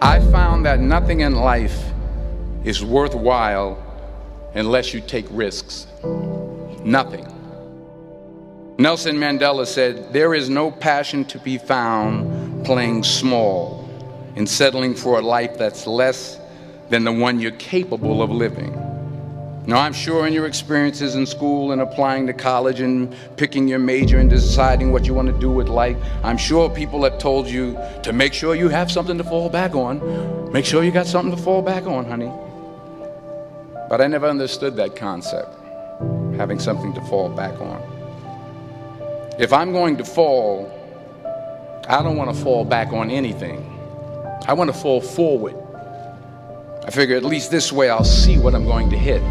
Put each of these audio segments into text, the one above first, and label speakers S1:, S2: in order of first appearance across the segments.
S1: I found that nothing in life is worthwhile unless you take risks. Nothing. Nelson Mandela said, "There is no passion to be found playing small and settling for a life that's less than the one you're capable of living." Now, I'm sure in your experiences in school and applying to college and picking your major and deciding what you want to do with life, I'm sure people have told you to make sure you have something to fall back on. Make sure you got something to fall back on, honey. But I never understood that concept, having something to fall back on. If I'm going to fall, I don't want to fall back on anything. I want to fall forward. I figure at least this way I'll see what I'm going to hit.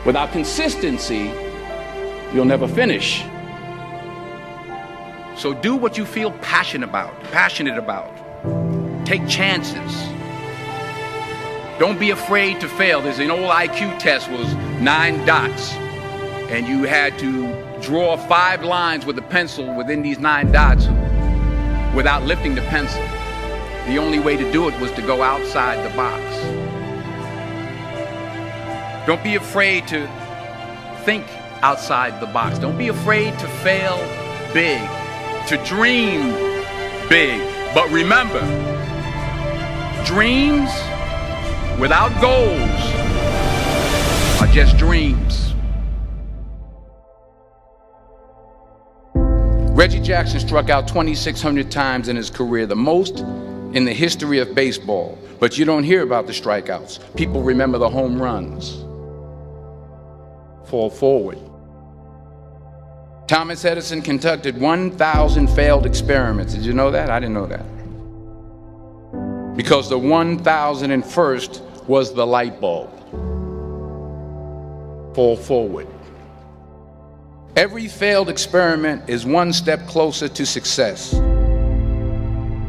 S1: Without consistency, you'll never finish. So do what you feel passionate about. Take chances. Don't be afraid to fail. There's an old IQ test, was 9 dots, and you had to draw 5 lines with a pencil within these 9 dots without lifting the pencil. The only way to do it was to go outside the box. Don't be afraid to think outside the box. Don't be afraid to fail big, to dream big. But remember, dreams without goals are just dreams. Reggie Jackson struck out 2,600 times in his career, the most in the history of baseball. But you don't hear about the strikeouts. People remember the home runs. Fall forward. Thomas Edison conducted 1,000 failed experiments. Did you know that? I didn't know that. Because the 1,001st was the light bulb. Fall forward. Every failed experiment is one step closer to success.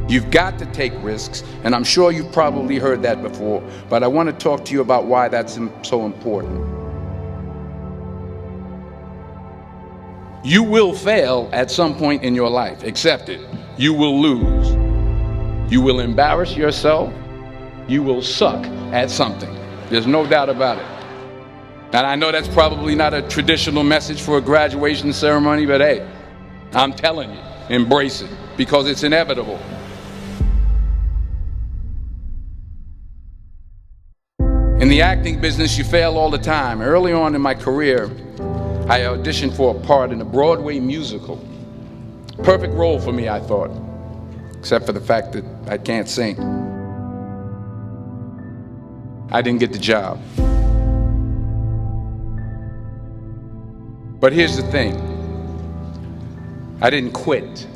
S1: You've got to take risks, and I'm sure you've probably heard that before, but I want to talk to you about why that's so important. You will fail at some point in your life. Accept it. You will lose. You will embarrass yourself. You will suck at something. There's no doubt about it. And I know that's probably not a traditional message for a graduation ceremony, but hey, I'm telling you, embrace it, because it's inevitable. In the acting business, you fail all the time. Early on in my career, I auditioned for a part in a Broadway musical. Perfect role for me, I thought, except for the fact that I can't sing. I didn't get the job. But here's the thing. I didn't quit.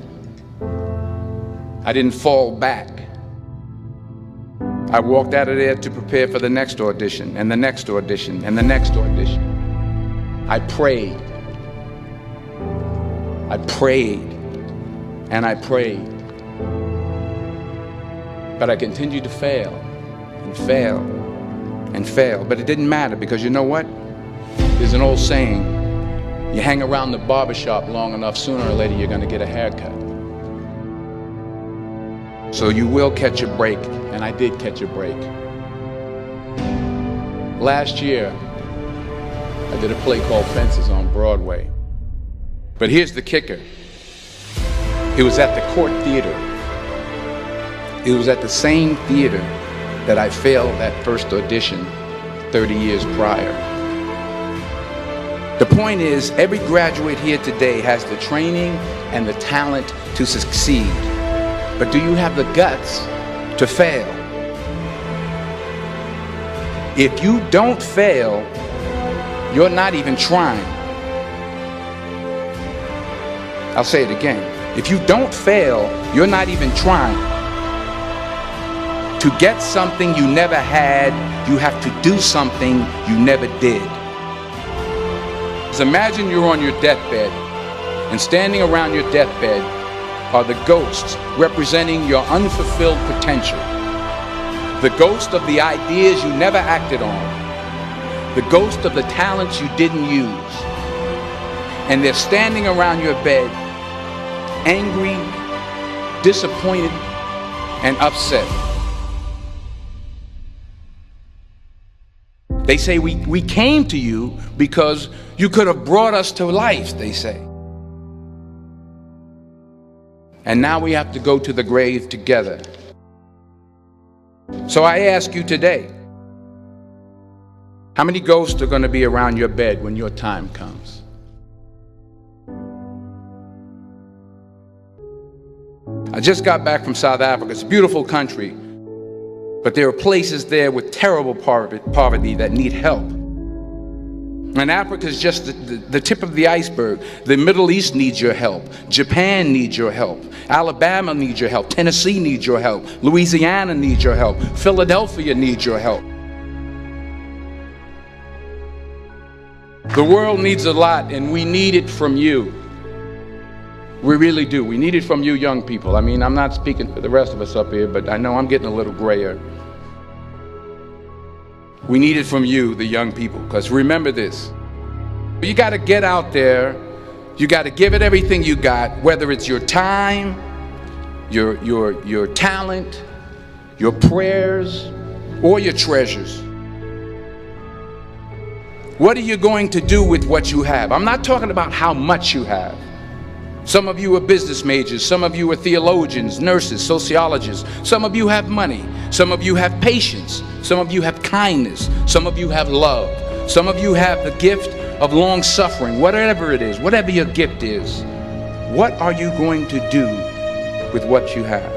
S1: I didn't fall back. I walked out of there to prepare for the next audition, and the next audition, and the next audition. I prayed. I prayed. And I prayed. But I continued to fail, and fail, and fail. But it didn't matter, because you know what? There's an old saying, you hang around the barbershop long enough, sooner or later you're going to get a haircut. So you will catch a break, and I did catch a break. Last year, I did a play called Fences on Broadway. But here's the kicker. It was at the Court Theater. It was at the same theater that I failed that first audition 30 years prior. The point is, every graduate here today has the training and the talent to succeed. But do you have the guts to fail? If you don't fail, you're not even trying. I'll say it again. If you don't fail, you're not even trying. To get something you never had, you have to do something you never did. Imagine you're on your deathbed, and standing around your deathbed are the ghosts representing your unfulfilled potential. The ghost of the ideas you never acted on. The ghost of the talents you didn't use. And they're standing around your bed, angry, disappointed, and upset. They say we came to you because you could have brought us to life, they say. And now we have to go to the grave together. So I ask you today, how many ghosts are going to be around your bed when your time comes? I just got back from South Africa. It's a beautiful country, but there are places there with terrible poverty that need help. And Africa is just the tip of the iceberg. The Middle East needs your help. Japan needs your help. Alabama needs your help. Tennessee needs your help. Louisiana needs your help. Philadelphia needs your help. The world needs a lot, and we need it from you. We really do. We need it from you young people. I mean, I'm not speaking for the rest of us up here, but I know I'm getting a little grayer. We need it from you, the young people, because remember this. You got to get out there. You got to give it everything you got, whether it's your time, your talent, your prayers, or your treasures. What are you going to do with what you have? I'm not talking about how much you have. Some of you are business majors. Some of you are theologians, nurses, sociologists. Some of you have money. Some of you have patience. Some of you have kindness. Some of you have love. Some of you have the gift of long suffering. Whatever it is, whatever your gift is, what are you going to do with what you have?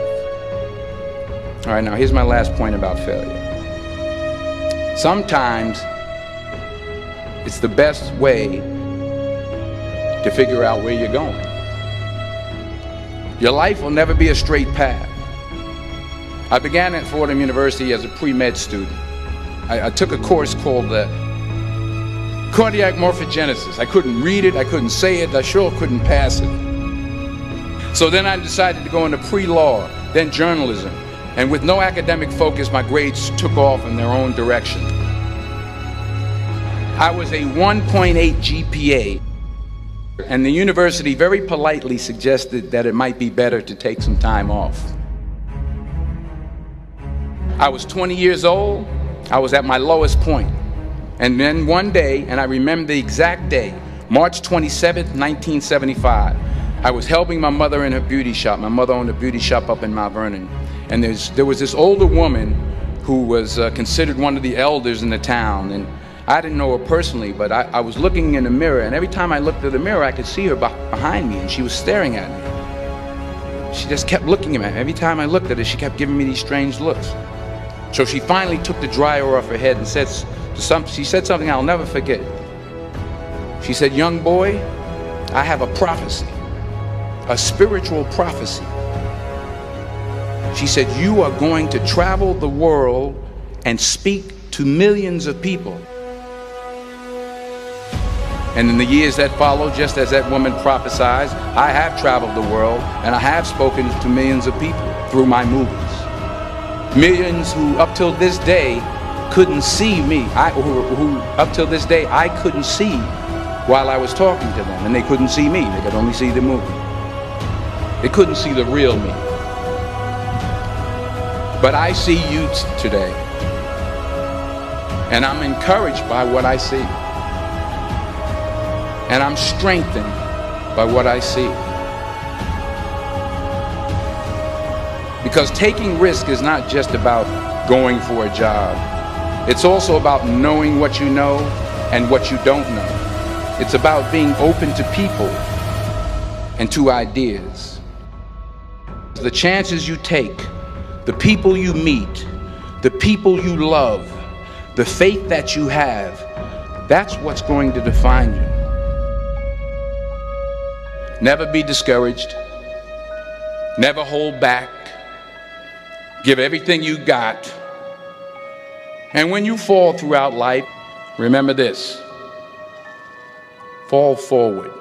S1: All right, now here's my last point about failure. Sometimes it's the best way to figure out where you're going. Your life will never be a straight path. I began at Fordham University as a pre-med student. I took a course called cardiac morphogenesis. I couldn't read it, I couldn't say it, I sure couldn't pass it. So then I decided to go into pre-law, then journalism. And with no academic focus, my grades took off in their own direction. I was a 1.8 GPA. And the university very politely suggested that it might be better to take some time off. I was 20 years old. I was at my lowest point. And then one day, and I remember the exact day, March 27th, 1975, I was helping my mother in her beauty shop. My mother owned a beauty shop up in Mount Vernon. And there was this older woman who was considered one of the elders in the town. And I didn't know her personally, but I was looking in the mirror, and every time I looked at the mirror, I could see her behind me, and she was staring at me. She just kept looking at me. Every time I looked at her, she kept giving me these strange looks. So she finally took the dryer off her head and she said something I'll never forget. She said, "Young boy, I have a prophecy, a spiritual prophecy." She said, "You are going to travel the world and speak to millions of people." And in the years that followed, just as that woman prophesied, I have traveled the world and I have spoken to millions of people through my movies. Millions who up till this day couldn't see me, who up till this day I couldn't see while I was talking to them, and they couldn't see me, they could only see the movie. They couldn't see the real me. But I see you today, and I'm encouraged by what I see. And I'm strengthened by what I see. Because taking risk is not just about going for a job. It's also about knowing what you know and what you don't know. It's about being open to people and to ideas. The chances you take, the people you meet, the people you love, the faith that you have, that's what's going to define you. Never be discouraged. Never hold back. Give everything you got. And when you fall throughout life, remember this: fall forward.